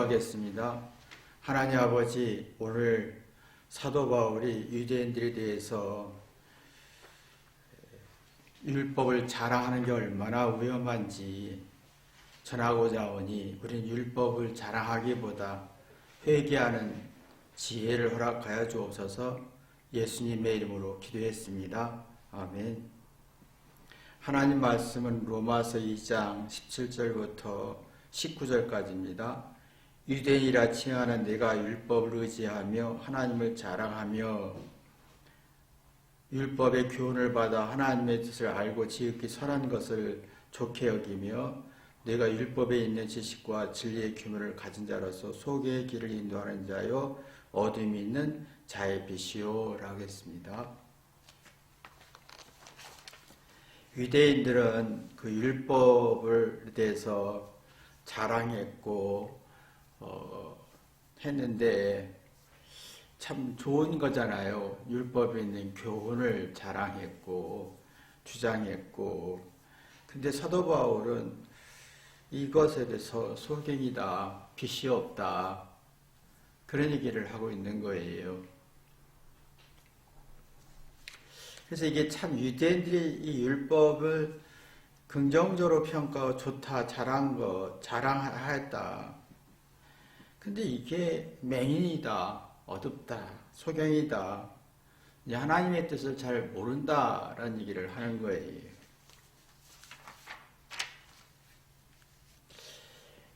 기도하겠습니다. 하나님 아버지, 오늘 사도 바울이 유대인들에 대해서 율법을 자랑하는 게 얼마나 위험한지 전하고자 하오니 우리는 율법을 자랑하기보다 회개하는 지혜를 허락하여 주옵소서. 예수님의 이름으로 기도했습니다. 아멘. 하나님 말씀은 로마서 2장 17절부터 19절까지입니다. 유대인이라 칭하는 내가 율법을 의지하며 하나님을 자랑하며 율법의 교훈을 받아 하나님의 뜻을 알고 지극히 선한 것을 좋게 여기며 내가 율법에 있는 지식과 진리의 규명을 가진 자로서 소개의 길을 인도하는 자요 어둠이 있는 자의 빛이요 라고 했습니다. 유대인들은 그 율법을 대해서 자랑했고 했는데 참 좋은 거잖아요. 율법에 있는 교훈을 자랑했고 주장했고. 근데 사도 바울은 이것에 대해서 소경이다, 빛이 없다, 그런 얘기를 하고 있는 거예요. 그래서 이게 참 유대인들이 이 율법을 긍정적으로 평가하고 좋다, 자랑하였다. 근데 이게 맹인이다, 어둡다, 소경이다, 하나님의 뜻을 잘 모른다라는 얘기를 하는 거예요.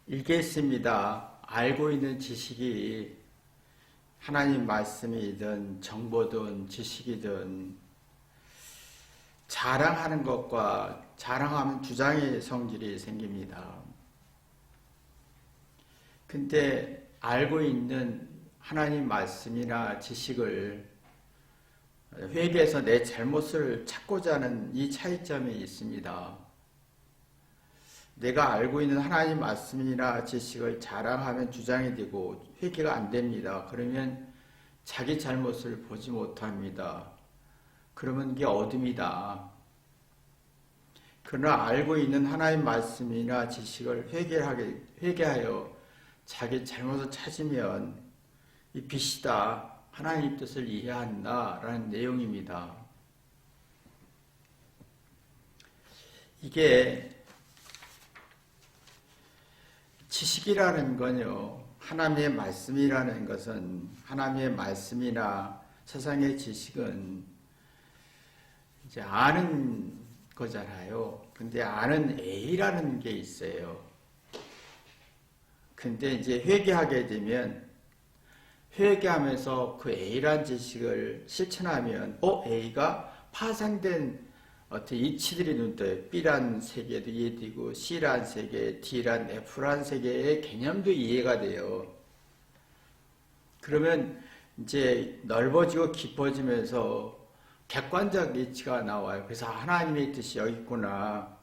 읽겠습니다. 알고 있는 지식이 하나님 말씀이든 정보든 지식이든 자랑하는 것과 자랑하면 주장의 성질이 생깁니다. 근데 알고 있는 하나님 말씀이나 지식을 회개해서 내 잘못을 찾고자 하는 이 차이점이 있습니다. 내가 알고 있는 하나님 말씀이나 지식을 자랑하면 주장이 되고 회개가 안 됩니다. 그러면 자기 잘못을 보지 못합니다. 그러면 이게 어둠이다. 그러나 알고 있는 하나님 말씀이나 지식을 회개하여 자기 잘못을 찾으면 이 빛이다, 하나님 뜻을 이해한다라는 내용입니다. 이게 지식이라는 건요, 하나님의 말씀이라는 것은, 하나님의 말씀이나 세상의 지식은 이제 아는 거잖아요. 근데 아는 A라는 게 있어요. 근데 이제 회개하게 되면, 회개하면서 그 A란 지식을 실천하면, A가 파생된 어떤 이치들이 눈떠요. B란 세계도 이해되고 C란 세계, D란 F란 세계의 개념도 이해가 돼요. 그러면 이제 넓어지고 깊어지면서 객관적 이치가 나와요. 그래서 하나님의 뜻이 여기 있구나.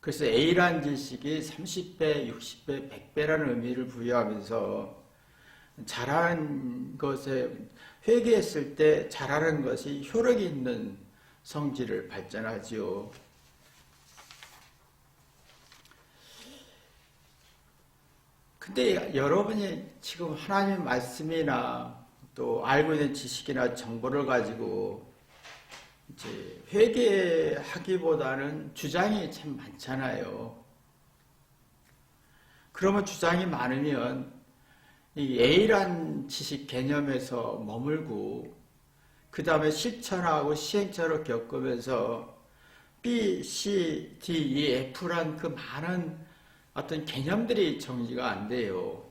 그래서 A란 지식이 30배, 60배, 100배라는 의미를 부여하면서 잘하는 것에 회개했을 때 잘하는 것이 효력이 있는 성질을 발전하지요. 근데 여러분이 지금 하나님 말씀이나 또 알고 있는 지식이나 정보를 가지고 이제 회개하기보다는 주장이 참 많잖아요. 그러면 주장이 많으면 이 A란 지식 개념에서 머물고 그 다음에 실천하고 시행착오를 겪으면서 B, C, D, E, F란 그 많은 어떤 개념들이 정리가 안 돼요.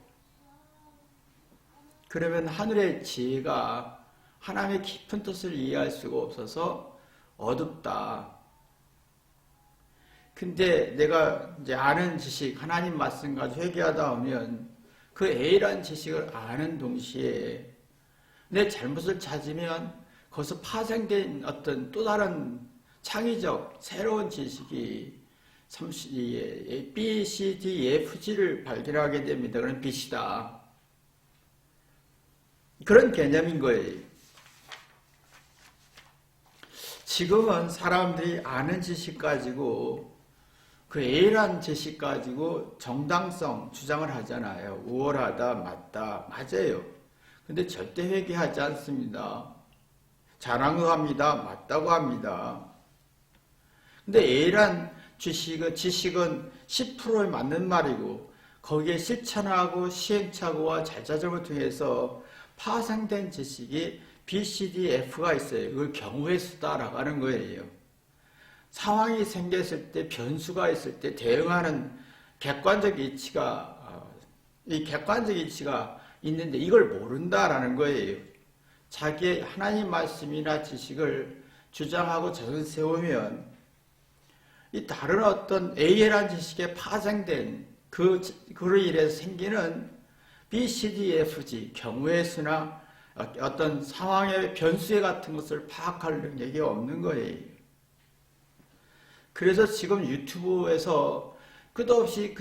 그러면 하늘의 지혜가 하나님의 깊은 뜻을 이해할 수가 없어서 어둡다. 근데 내가 이제 아는 지식, 하나님 말씀 가지고 회개하다 보면 그 A란 지식을 아는 동시에 내 잘못을 찾으면 거기서 파생된 어떤 또 다른 창의적 새로운 지식이 B, C, D, F, G를 발견하게 됩니다. 그런 빛이다. 그런 개념인 거예요. 지금은 사람들이 아는 지식 가지고 그 A란 지식 가지고 정당성 주장을 하잖아요. 우월하다, 맞다, 맞아요. 근데 절대 회개하지 않습니다. 자랑도 합니다. 맞다고 합니다. 근데 A란 지식은 10%에 맞는 말이고 거기에 실천하고 시행착오와 자자점을 통해서 파생된 지식이 B, C, D, F가 있어요. 그걸 경우의 수다라고 하는 거예요. 상황이 생겼을 때, 변수가 있을 때 대응하는 객관적 이치가 있는데 이걸 모른다라는 거예요. 자기의 하나님 말씀이나 지식을 주장하고 자존 세우면 이 다른 어떤 A라는 지식에 파생된 그로 인해서 생기는 B, C, D, F, G 경우의 수나 어떤 상황의 변수에 같은 것을 파악할 능력이 없는 거예요. 그래서 지금 유튜브에서 끝없이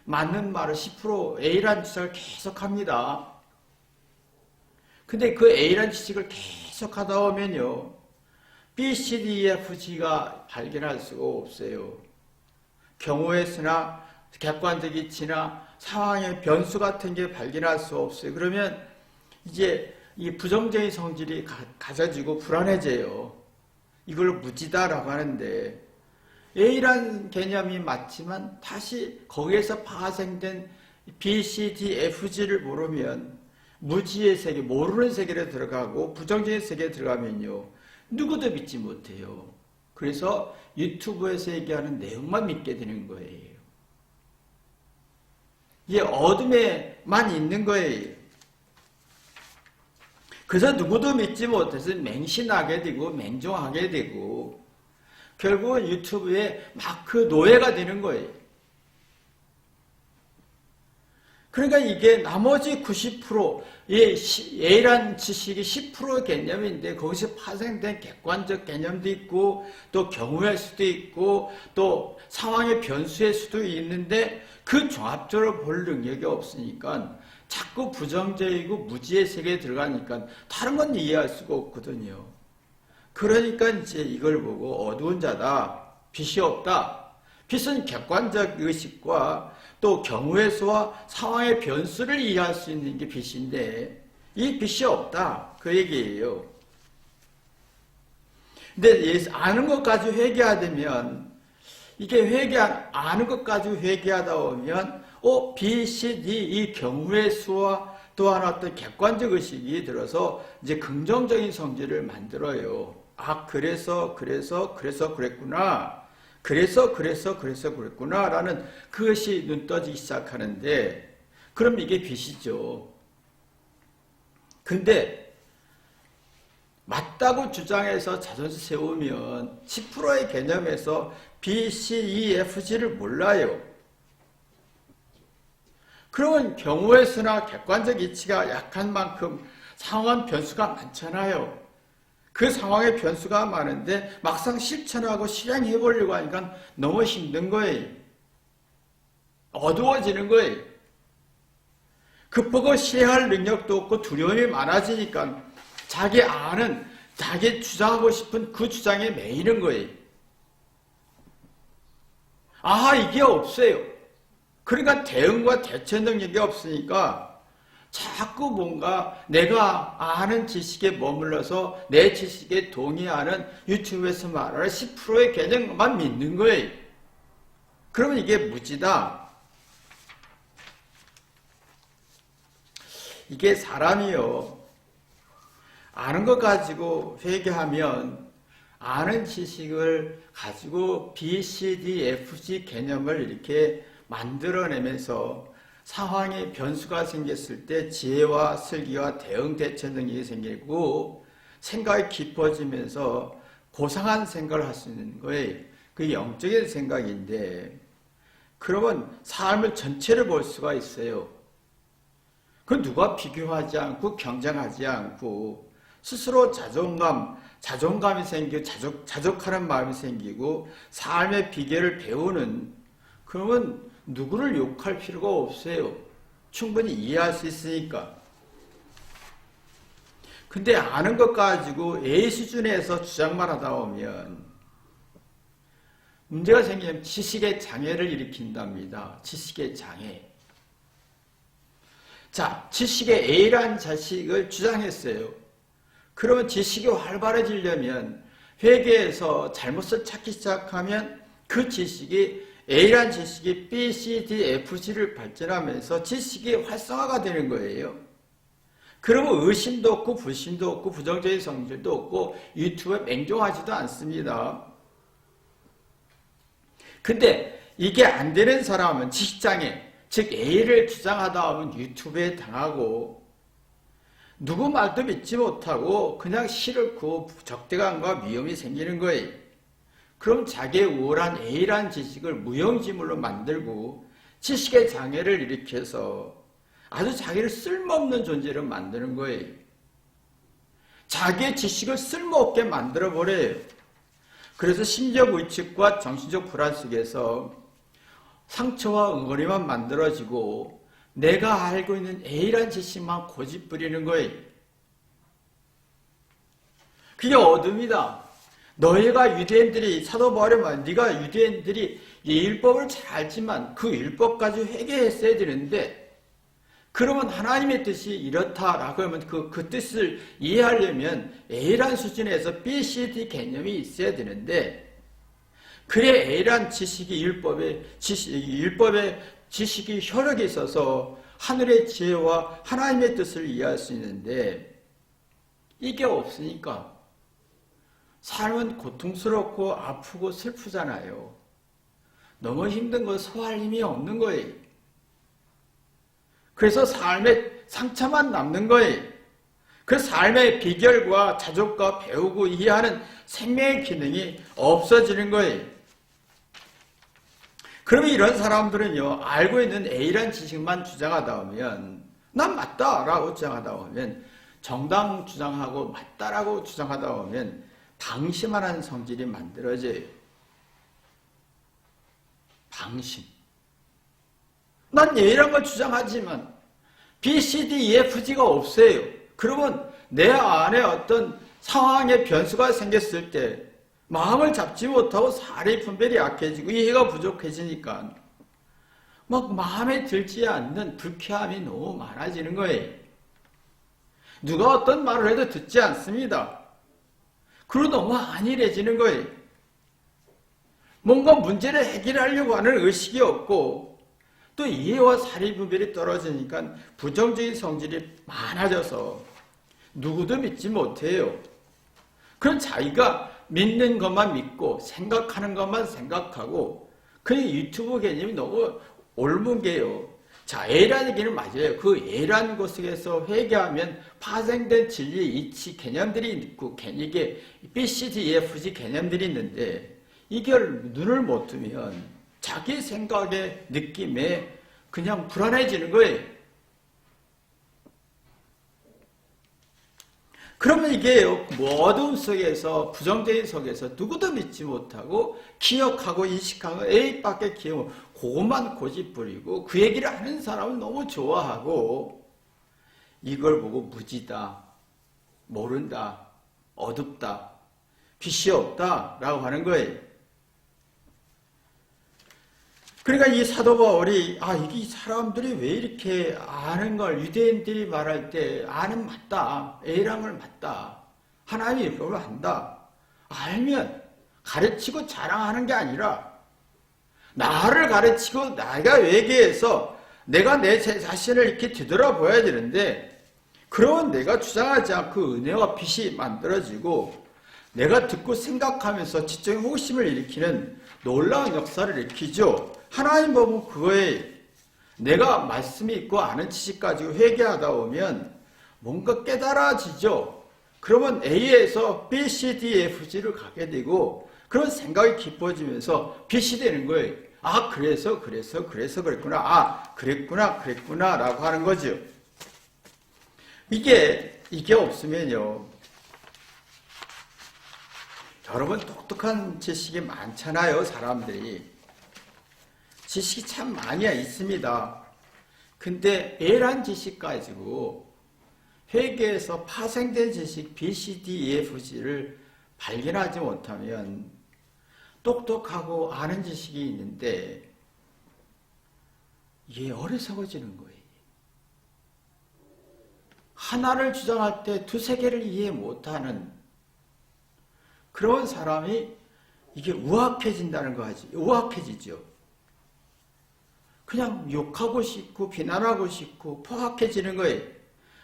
맞는 말을 10% A라는 지식을 계속 합니다. 근데 그 A라는 지식을 계속 하다 보면요. B, C, D, F, G가 발견할 수가 없어요. 경우의 수나 객관적 이치나 상황의 변수 같은 게 발견할 수 없어요. 그러면 이제 이 부정적인 성질이 가져지고 불안해져요. 이걸 무지다라고 하는데 A라는 개념이 맞지만 다시 거기에서 파생된 B, C, D, F, G를 모르면 무지의 세계, 모르는 세계로 들어가고 부정적인 세계에 들어가면요. 누구도 믿지 못해요. 그래서 유튜브에서 얘기하는 내용만 믿게 되는 거예요. 이게 어둠에만 있는 거예요. 그래서 누구도 믿지 못해서 맹신하게 되고 맹종하게 되고 결국은 유튜브에 막 그 노예가 되는 거예요. 그러니까 이게 나머지 90% A란 지식이 10% 개념인데 거기서 파생된 객관적 개념도 있고 또 경우의 수도 있고 또 상황의 변수의 수도 있는데 그 종합적으로 볼 능력이 없으니까 자꾸 부정적이고 무지의 세계에 들어가니까 다른 건 이해할 수가 없거든요. 그러니까 이제 이걸 보고 어두운 자다, 빛이 없다. 빛은 객관적 의식과 또 경우의 수와 상황의 변수를 이해할 수 있는 게 빛인데 이 빛이 없다. 그 얘기예요. 근데 아는 것까지 회개하되면 이게 아는 것까지 회개하다 보면 B, C, D 이 경우의 수와 또한 어떤 객관적 의식이 들어서 이제 긍정적인 성질을 만들어요. 아, 그래서 그랬구나. 그래서 그랬구나. 라는 그것이 눈 떠지기 시작하는데, 그럼 이게 빛이죠. 근데, 맞다고 주장해서 자존심 세우면 10%의 개념에서 B, C, E, F, G를 몰라요. 그러면 경우의 수나 객관적 이치가 약한 만큼 상황 변수가 많잖아요. 그 상황의 변수가 많은데 막상 실천하고 실행해 보려고 하니까 너무 힘든 거예요. 어두워지는 거예요. 급하고 실행할 능력도 없고 두려움이 많아지니까 자기 주장하고 싶은 그 주장에 매이는 거예요. 이게 없어요. 그러니까 대응과 대처 능력이 없으니까 자꾸 뭔가 내가 아는 지식에 머물러서 내 지식에 동의하는 유튜브에서 말하는 10%의 개념만 믿는 거예요. 그러면 이게 무지다. 이게 사람이요. 아는 것 가지고 회개하면 아는 지식을 가지고 B, C, D, F, G 개념을 이렇게 만들어내면서 상황에 변수가 생겼을 때 지혜와 슬기와 대응 대처 능력이 생기고 생각이 깊어지면서 고상한 생각을 할 수 있는 거예요. 그게 영적인 생각인데 그러면 삶을 전체를 볼 수가 있어요. 그 누가 비교하지 않고 경쟁하지 않고 스스로 자존감이 생기고 자족하는 마음이 생기고 삶의 비결을 배우는 그러면 누구를 욕할 필요가 없어요. 충분히 이해할 수 있으니까. 근데 아는 것 가지고 A 수준에서 주장만 하다 보면 문제가 생기면 지식의 장애를 일으킨답니다. 지식의 장애. 자, 지식의 A라는 자식을 주장했어요. 그러면 지식이 활발해지려면 회계에서 잘못을 찾기 시작하면 그 지식이 A라는 지식이 B, C, D, F, G를 발전하면서 지식이 활성화가 되는 거예요. 그러면 의심도 없고 불신도 없고 부정적인 성질도 없고 유튜브에 맹종하지도 않습니다. 근데 이게 안 되는 사람은 지식장애, 즉 A를 주장하다 보면 유튜브에 당하고 누구 말도 믿지 못하고 그냥 싫고 적대감과 위험이 생기는 거예요. 그럼 자기의 우월한 A라는 지식을 무용지물로 만들고 지식의 장애를 일으켜서 아주 자기를 쓸모없는 존재로 만드는 거예요. 자기의 지식을 쓸모없게 만들어버려요. 그래서 심리적 위축과 정신적 불안 속에서 상처와 응어리만 만들어지고 내가 알고 있는 A라는 지식만 고집부리는 거예요. 그게 어둠이다. 너희가 유대인들이 사도 바울이 말 네가 유대인들이 이 율법을 잘 알지만 그 율법까지 회개했어야 되는데 그러면 하나님의 뜻이 이렇다라고 하면 그 뜻을 이해하려면 A란 수준에서 B, C, D 개념이 있어야 되는데 그래 A란 지식이 율법의 지식이 효력이 있어서 하늘의 지혜와 하나님의 뜻을 이해할 수 있는데 이게 없으니까 삶은 고통스럽고 아프고 슬프잖아요. 너무 힘든 거 소화할 힘이 없는 거예요. 그래서 삶에 상처만 남는 거예요. 그 삶의 비결과 자족과 배우고 이해하는 생명의 기능이 없어지는 거예요. 그러면 이런 사람들은요, 알고 있는 A라는 지식만 주장하다 보면 난 맞다라고 주장하다 보면 정당 주장하고 맞다라고 주장하다 보면 방심하는 성질이 만들어져요. 방심. 난 A란 걸 주장하지만 B, C, D, E, F, G가 없어요. 그러면 내 안에 어떤 상황의 변수가 생겼을 때 마음을 잡지 못하고 사리 분별이 약해지고 이해가 부족해지니까 막 마음에 들지 않는 불쾌함이 너무 많아지는 거예요. 누가 어떤 말을 해도 듣지 않습니다. 그리고 너무 안일해지는 거예요. 뭔가 문제를 해결하려고 하는 의식이 없고 또 이해와 사리분별이 떨어지니까 부정적인 성질이 많아져서 누구도 믿지 못해요. 그럼 자기가 믿는 것만 믿고 생각하는 것만 생각하고 그냥 유튜브 개념이 너무 옮은 게요. 자, A라는 얘기는 맞아요. 그 A라는 것에서 회개하면 파생된 진리, 이치 개념들이 있고 이게 B, C, D, E, F, G 개념들이 있는데 이걸 눈을 못 뜨면 자기 생각의 느낌에 그냥 불안해지는 거예요. 그러면 이게 어두움 속에서 부정적인 속에서 누구도 믿지 못하고 기억하고 인식하고 A밖에 기억 그것만 고집부리고 그 얘기를 하는 사람은 너무 좋아하고 이걸 보고 무지다, 모른다, 어둡다, 빛이 없다 라고 하는 거예요. 그러니까 이 사도 바울이 이게 사람들이 왜 이렇게 아는 걸 유대인들이 말할 때 아는 맞다. A랑을 맞다. 하나님이 율법을 한다. 알면 가르치고 자랑하는 게 아니라 나를 가르치고 내가 외계에서 내가 내 자신을 이렇게 뒤돌아봐야 되는데 그러면 내가 주장하지 않고 은혜와 빛이 만들어지고 내가 듣고 생각하면서 지적인 호기심을 일으키는 놀라운 역사를 일으키죠. 하나님 보면 그거에 내가 말씀이 있고 아는 지식 가지고 회개하다 보면 뭔가 깨달아지죠. 그러면 A에서 B, C, D, F, G를 가게 되고 그런 생각이 깊어지면서 빛이 되는 거예요. 그래서 그랬구나. 그랬구나 라고 하는 거죠. 이게 없으면요. 여러분 똑똑한 지식이 많잖아요. 사람들이. 지식이 참 많이 있습니다. 근데 A란 지식 가지고 회계에서 파생된 지식 B, C, D, E, F, G를 발견하지 못하면 똑똑하고 아는 지식이 있는데 이게 어리석어지는 거예요. 하나를 주장할 때 두세 개를 이해 못하는 그런 사람이 이게 우악해진다는 거 하지. 우악해지죠. 그냥 욕하고 싶고 비난하고 싶고 포악해지는 거예요.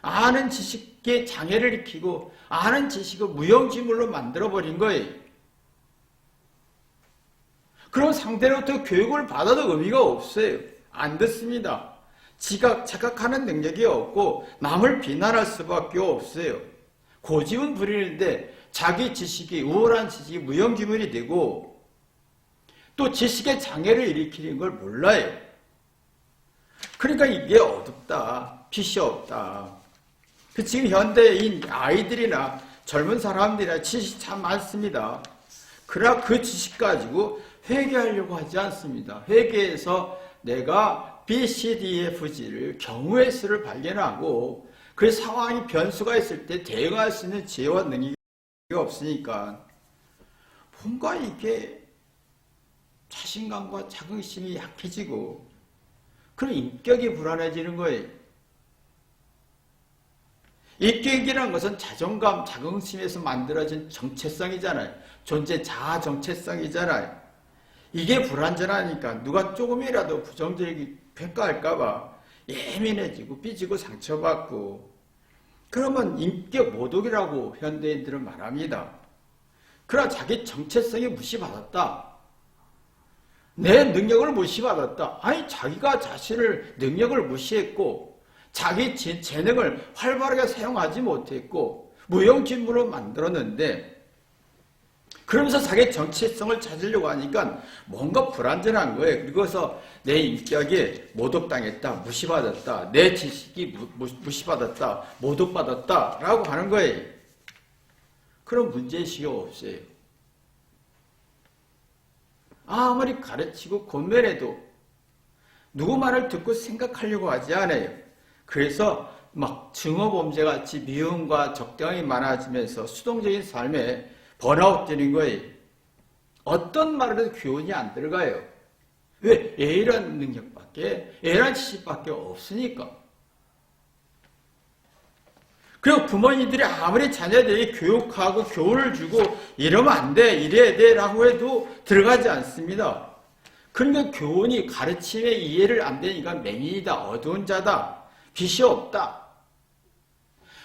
아는 지식에 장애를 일으키고 아는 지식을 무용지물로 만들어버린 거예요. 그럼 상대로부터 교육을 받아도 의미가 없어요. 안 듣습니다. 지각, 자각하는 능력이 없고 남을 비난할 수밖에 없어요. 고집은 부리는데 자기 지식이 우월한 지식이 무용지물이 되고 또 지식의 장애를 일으키는 걸 몰라요. 그러니까 이게 어둡다. 빛이 없다. 지금 현대인 아이들이나 젊은 사람들이나 지식이 참 많습니다. 그러나 그 지식 가지고 회개하려고 하지 않습니다. 회개해서 내가 B, C, D, F, G를 경우의 수를 발견하고 그 상황이 변수가 있을 때 대응할 수 있는 지혜와 능력이 없으니까 뭔가 이게 자신감과 자긍심이 약해지고 그런 인격이 불안해지는 거예요. 인격이라는 것은 자존감, 자긍심에서 만들어진 정체성이잖아요. 존재 자아 정체성이잖아요. 이게 불완전하니까 누가 조금이라도 부정적인 평가할까봐 예민해지고 삐지고 상처받고 그러면 인격 모독이라고 현대인들은 말합니다. 그러나 자기 정체성이 무시받았다. 내 능력을 무시받았다. 아니 자기가 자신을 능력을 무시했고 자기 재능을 활발하게 사용하지 못했고 무용지물로 만들었는데 그러면서 자기 정체성을 찾으려고 하니까 뭔가 불완전한 거예요. 그래서 내 인격이 모독당했다, 무시받았다, 내 지식이 무시받았다, 모독받았다 라고 하는 거예요. 그런 문제의식이 없어요. 아무리 가르치고 권면해도 누구 말을 듣고 생각하려고 하지 않아요. 그래서 막 증오범죄같이 미움과 적당이 많아지면서 수동적인 삶에 번아웃 되는 거예요. 어떤 말에도 교훈이 안 들어가요. 왜? A라는 능력밖에, A라는 지식밖에 없으니까. 그리고 부모님들이 아무리 자녀들이 교육하고 교훈을 주고 이러면 안 돼, 이래야 돼 라고 해도 들어가지 않습니다. 그러니까 교훈이 가르침의 이해를 안 되니까 맹인이다, 어두운 자다, 빛이 없다.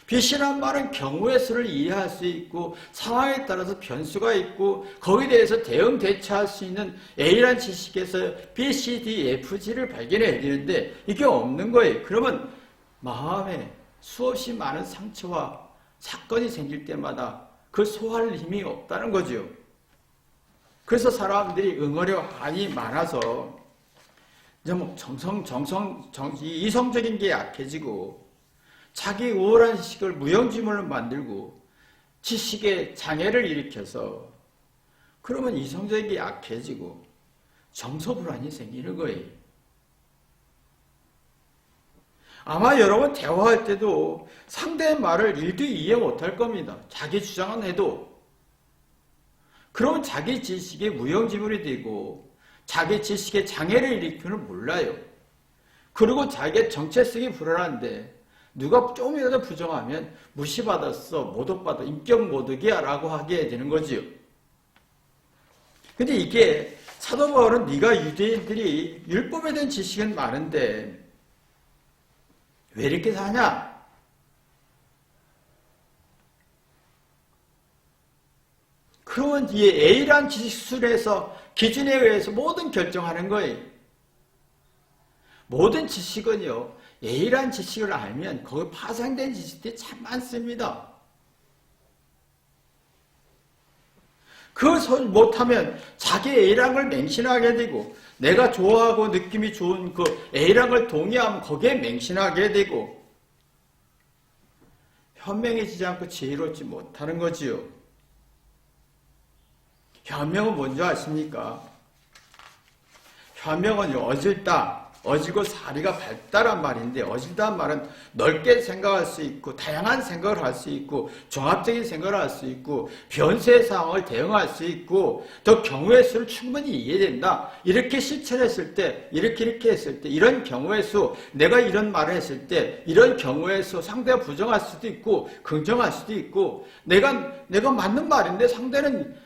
빛이란 말은 경우의 수를 이해할 수 있고 상황에 따라서 변수가 있고 거기에 대해서 대응 대처할 수 있는 A란 지식에서 B, C, D, F, G를 발견해야 되는데 이게 없는 거예요. 그러면 마음에 수없이 많은 상처와 사건이 생길 때마다 그걸 소화할 힘이 없다는 거죠. 그래서 사람들이 응어려함이 많아서 이성적인 게 약해지고 자기 우월한 지식을 무용지물로 만들고 지식에 장애를 일으켜서 그러면 이성적인 게 약해지고 정서불안이 생기는 거예요. 아마 여러분 대화할 때도 상대의 말을 1도 이해 못할 겁니다. 자기 주장은 해도. 그러면 자기 지식이 무용지물이 되고 자기 지식에 장애를 일으키는 몰라요. 그리고 자기의 정체성이 불안한데 누가 조금이라도 부정하면 무시받았어, 모독받아, 인격 모독이야 라고 하게 되는 거지요. 근데 이게 사도 바울은 네가 유대인들이 율법에 대한 지식은 많은데 왜 이렇게 사냐? 그러면 이 A란 지식술에서 기준에 의해서 모든 결정하는 거예요. 모든 지식은요. A란 지식을 알면 거기 파생된 지식들이 참 많습니다. 그걸 못하면 자기 A란 걸 맹신하게 되고 내가 좋아하고 느낌이 좋은 그 A란 걸 동의하면 거기에 맹신하게 되고 현명해지지 않고 지혜롭지 못하는 거지요. 현명은 뭔지 아십니까? 현명은 어질다, 어질고 사리가 밝다란 말인데, 어질다는 말은 넓게 생각할 수 있고 다양한 생각을 할 수 있고 종합적인 생각을 할 수 있고 변수의 상황을 대응할 수 있고 더 경우의 수를 충분히 이해된다. 이렇게 실천했을 때, 이렇게 했을 때, 이런 경우의 수, 내가 이런 말을 했을 때 이런 경우의 수, 상대가 부정할 수도 있고 긍정할 수도 있고, 내가 맞는 말인데 상대는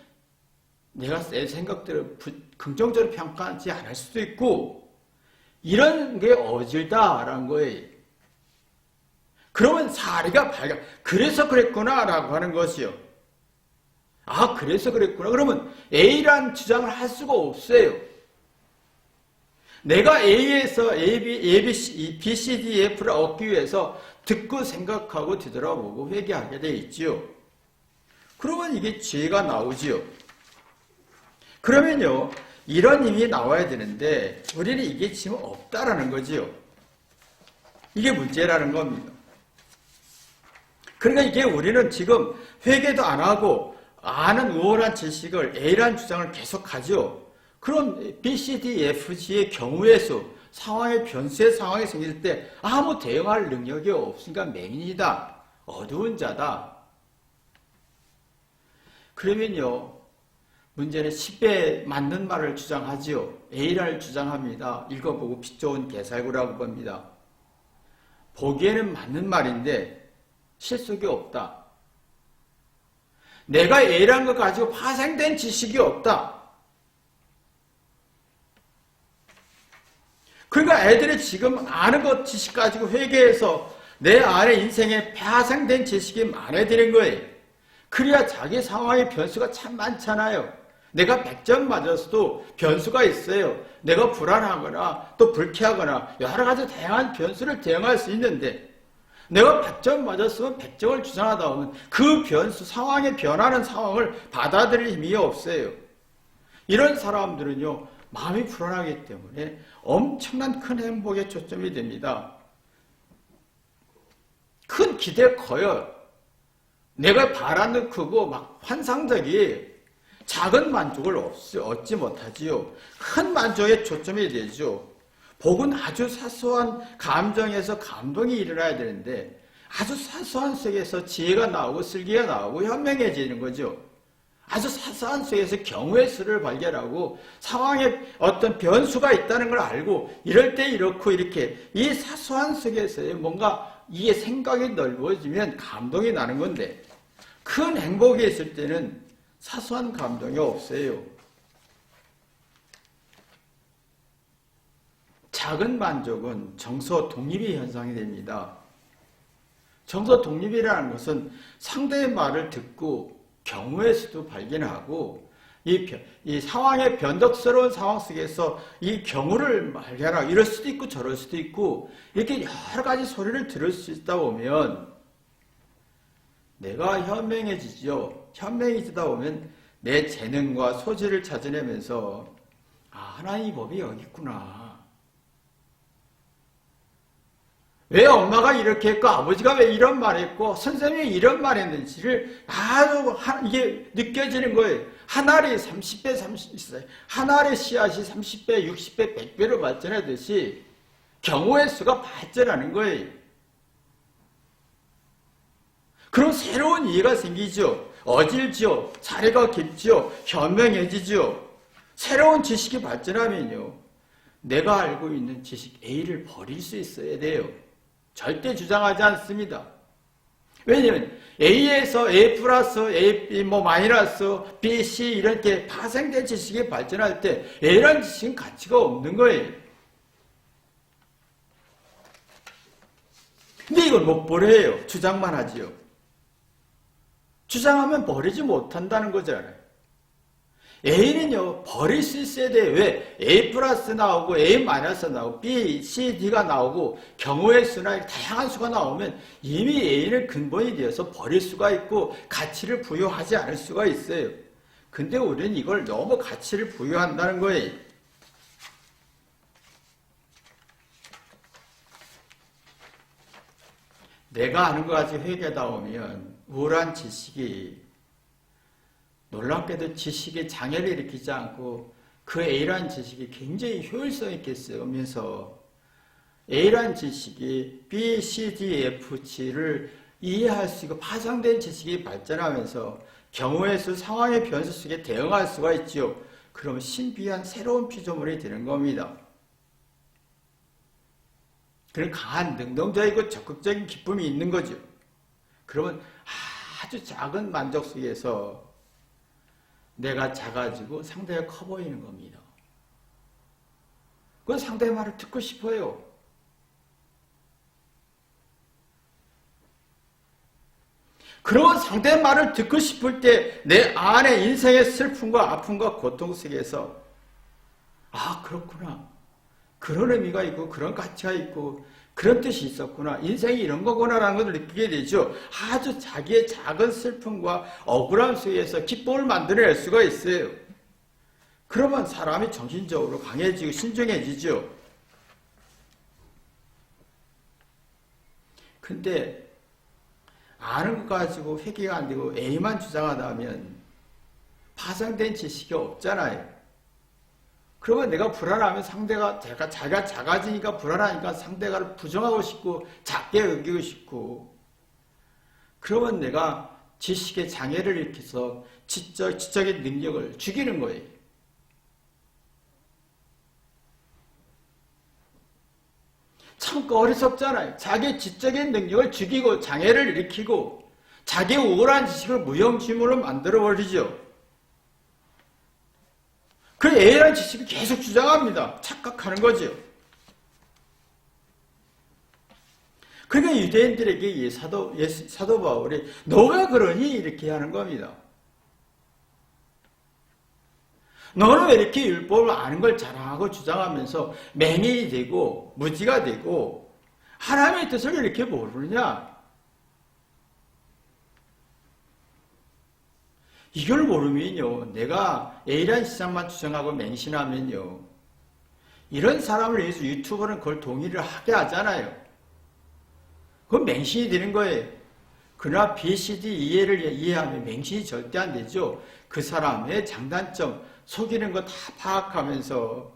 내가 내 생각대로 긍정적으로 평가하지 않을 수도 있고, 이런 게 어질다라는 거예요. 그러면 사리가 밝아. 그래서 그랬구나라고 하는 것이요. 아, 그래서 그랬구나. 그러면 A란 주장을 할 수가 없어요. 내가 A에서 B, C, D, F를 얻기 위해서 듣고 생각하고 뒤돌아보고 회개하게 돼 있지요. 그러면 이게 지혜가 나오지요. 그러면요, 이런 힘이 나와야 되는데 우리는 이게 지금 없다라는 거지요. 이게 문제라는 겁니다. 그러니까 이게 우리는 지금 회개도 안 하고 아는 우월한 지식을 A라는 주장을 계속하죠. 그럼 B, C, D, F, G의 경우의 수, 상황의 변수의 상황이 생길 때 아무 대응할 능력이 없으니까 맹인이다. 어두운 자다. 그러면요, 문제는 10배 맞는 말을 주장하지요. A를 주장합니다. 읽어보고 피 좋은 개살구라고 봅니다. 보기에는 맞는 말인데 실속이 없다. 내가 A라는 것 가지고 파생된 지식이 없다. 그러니까 애들이 지금 아는 것 지식 가지고 회개해서 내 안에 인생에 파생된 지식이 많아지는 거예요. 그래야 자기 상황의 변수가 참 많잖아요. 내가 100점 맞았어도 변수가 있어요. 내가 불안하거나 또 불쾌하거나 여러 가지 다양한 변수를 대응할 수 있는데, 내가 100점 맞았으면 100점을 주장하다 보면 그 변수, 상황에 변하는 상황을 받아들일 힘이 없어요. 이런 사람들은요, 마음이 불안하기 때문에 엄청난 큰 행복에 초점이 됩니다. 큰 기대 커요. 내가 바라는 크고 막 환상적이 작은 만족을 얻지 못하지요. 큰 만족에 초점이 되죠. 복은 아주 사소한 감정에서 감동이 일어나야 되는데 아주 사소한 속에서 지혜가 나오고 슬기가 나오고 현명해지는 거죠. 아주 사소한 속에서 경우의 수를 발견하고 상황에 어떤 변수가 있다는 걸 알고 이럴 때 이렇고 이렇게 이 사소한 속에서의 뭔가 이게 생각이 넓어지면 감동이 나는 건데, 큰 행복이 있을 때는 사소한 감동이 없어요. 작은 만족은 정서 독립의 현상이 됩니다. 정서 독립이라는 것은 상대의 말을 듣고 경우의 수도 발견하고 이 상황의 변덕스러운 상황 속에서 이 경우를 발견하고, 이럴 수도 있고 저럴 수도 있고 이렇게 여러 가지 소리를 들을 수 있다 보면 내가 현명해지죠. 현명해지다 보면 내 재능과 소질을 찾아내면서 하나님의 법이 여기 있구나. 왜 엄마가 이렇게 했고 아버지가 왜 이런 말했고 선생님이 이런 말했는지를 아주 이게 느껴지는 거예요. 한 알이 30배, 30배, 한 알의 씨앗이 30배, 60배, 100배로 발전하듯이 경우의 수가 발전하는 거예요. 그럼 새로운 이해가 생기죠. 어질지요. 사례가 깊지요. 현명해지죠. 새로운 지식이 발전하면요, 내가 알고 있는 지식 A를 버릴 수 있어야 돼요. 절대 주장하지 않습니다. 왜냐하면 A에서 A 플러스, A 마이너스, B, C 이렇게 파생된 지식이 발전할 때 A라는 지식은 가치가 없는 거예요. 근데 이걸 못 버려요. 주장만 하지요. 주장하면 버리지 못한다는 거잖아요. A는요, 버릴 수 있어야 돼요. 왜? A 플러스 나오고 A 마이너스 나오고 B, C, D가 나오고 경우의 수나 다양한 수가 나오면 이미 A는 근본이 되어서 버릴 수가 있고 가치를 부여하지 않을 수가 있어요. 근데 우리는 이걸 너무 가치를 부여한다는 거예요. 내가 아는 것 같이 회개하다 보면 우월한 지식이 놀랍게도 지식의 장애를 일으키지 않고 그 A라는 지식이 굉장히 효율성 있게 쓰면서 A란 지식이 B, C, D, F, G를 이해할 수 있고 파생된 지식이 발전하면서 경우의 수, 상황의 변수 속에 대응할 수가 있지요. 그러면 신비한 새로운 피조물이 되는 겁니다. 그런 강한 능동적이고 적극적인 기쁨이 있는 거죠. 그러면 아주 작은 만족 속에서 내가 작아지고 상대가 커 보이는 겁니다. 그건 상대의 말을 듣고 싶어요. 그런 상대의 말을 듣고 싶을 때 내 안에 인생의 슬픔과 아픔과 고통 속에서 그렇구나. 그런 의미가 있고 그런 가치가 있고 그런 뜻이 있었구나. 인생이 이런 거구나라는 것을 느끼게 되죠. 아주 자기의 작은 슬픔과 억울함 속에서 기쁨을 만들어낼 수가 있어요. 그러면 사람이 정신적으로 강해지고 신중해지죠. 근데 아는 것 가지고 회개가 안 되고 A만 주장하다 하면 파생된 지식이 없잖아요. 그러면 내가 불안하면 자기가 작아지니까 불안하니까 상대가 부정하고 싶고 작게 여기고 싶고 그러면 내가 지식의 장애를 일으켜서 지적인 능력을 죽이는 거예요. 참 어리석잖아요. 자기 지적인 능력을 죽이고 장애를 일으키고 자기 우월한 지식을 무용지물로 만들어버리죠. 그 A라는 지식을 계속 주장합니다. 착각하는 거죠. 그러니까 유대인들에게 사도 바울이 너가 그러니 이렇게 하는 겁니다. 너는 왜 이렇게 율법을 아는 걸 자랑하고 주장하면서 맹인이 되고 무지가 되고 하나님의 뜻을 이렇게 모르느냐? 이걸 모르면요, 내가 A라는 시장만 주장하고 맹신하면요, 이런 사람을 위해서 유튜버는 그걸 동의를 하게 하잖아요. 그건 맹신이 되는 거예요. 그러나 B, C, D 이해를 이해하면 맹신이 절대 안 되죠. 그 사람의 장단점, 속이는 거 다 파악하면서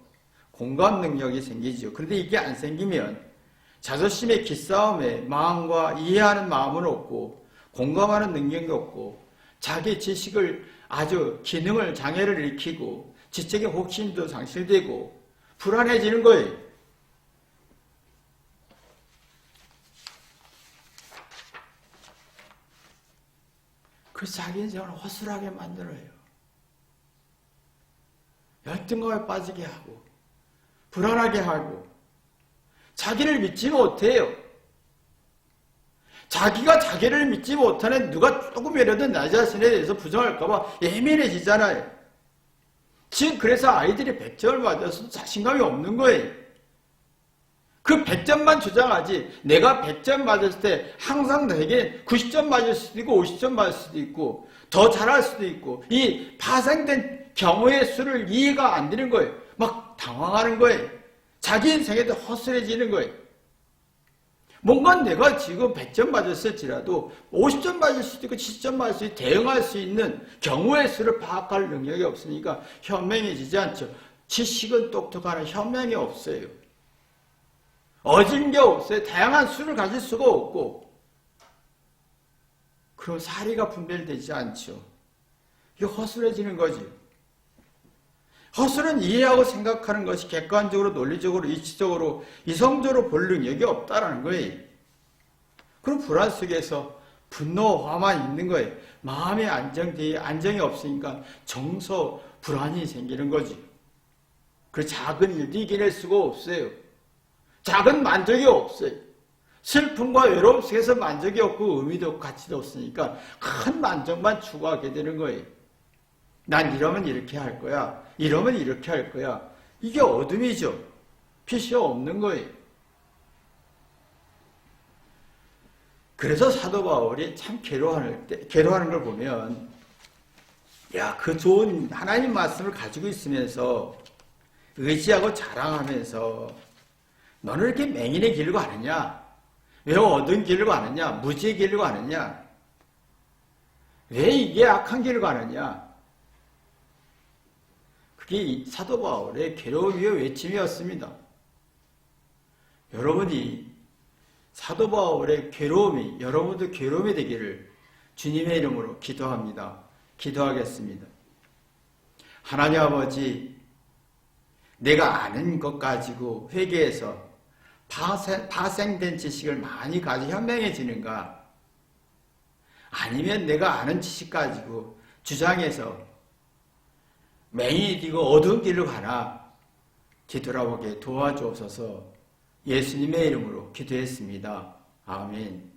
공감 능력이 생기죠. 그런데 이게 안 생기면 자존심의 기싸움에 마음과 이해하는 마음은 없고 공감하는 능력이 없고 자기 지식을 아주 기능을 장애를 일으키고 지적인 호기심도 상실되고 불안해지는 거예요. 그래서 자기 인생을 허술하게 만들어요. 열등감에 빠지게 하고 불안하게 하고 자기를 믿지 못해요. 자기가 자기를 믿지 못하는 누가 조금이라도 나 자신에 대해서 부정할까봐 예민해지잖아요. 지금 그래서 아이들이 100점을 맞아서 자신감이 없는 거예요. 그 100점만 주장하지 내가 100점 맞았을 때 항상 내게 90점 맞을 수도 있고 50점 맞을 수도 있고 더 잘할 수도 있고 이 파생된 경우의 수를 이해가 안 되는 거예요. 막 당황하는 거예요. 자기 인생에도 허술해지는 거예요. 뭔가 내가 지금 100점 맞았을지라도 50점 맞을 수도 있고 70점 맞을 수도 있고 대응할 수 있는 경우의 수를 파악할 능력이 없으니까 현명해지지 않죠. 지식은 똑똑하나 현명이 없어요. 어진 게 없어요. 다양한 수를 가질 수가 없고 그럼 사리가 분별되지 않죠. 이게 허술해지는 거지. 허술은 이해하고 생각하는 것이 객관적으로, 논리적으로, 이치적으로, 이성적으로 볼 능력이 없다라는 거예요. 그럼 불안 속에서 분노, 화만 있는 거예요. 마음의 안정이 없으니까 정서, 불안이 생기는 거지. 그 작은 일도 이겨낼 수가 없어요. 작은 만족이 없어요. 슬픔과 외로움 속에서 만족이 없고 의미도 없고 가치도 없으니까 큰 만족만 추구하게 되는 거예요. 난 이러면 이렇게 할 거야. 이러면 이렇게 할 거야. 이게 어둠이죠. 빛이 없는 거예요. 그래서 사도 바울이 참 괴로워하는 걸 보면 그 좋은 하나님 말씀을 가지고 있으면서 의지하고 자랑하면서 너는 이렇게 맹인의 길을 가느냐? 왜 어두운 길을 가느냐? 무지의 길을 가느냐? 왜 이게 악한 길을 가느냐? 그게 사도 바울의 괴로움의 외침이었습니다. 여러분이 사도 바울의 괴로움이 여러분도 괴로움이 되기를 주님의 이름으로 기도합니다. 기도하겠습니다. 하나님 아버지, 내가 아는 것 가지고 회개해서 파생된 지식을 많이 가지고 현명해지는가? 아니면 내가 아는 지식 가지고 주장해서 맹인이 되고 어두운 길로 가나? 뒤돌아보게 도와주옵소서. 예수님의 이름으로 기도했습니다. 아멘.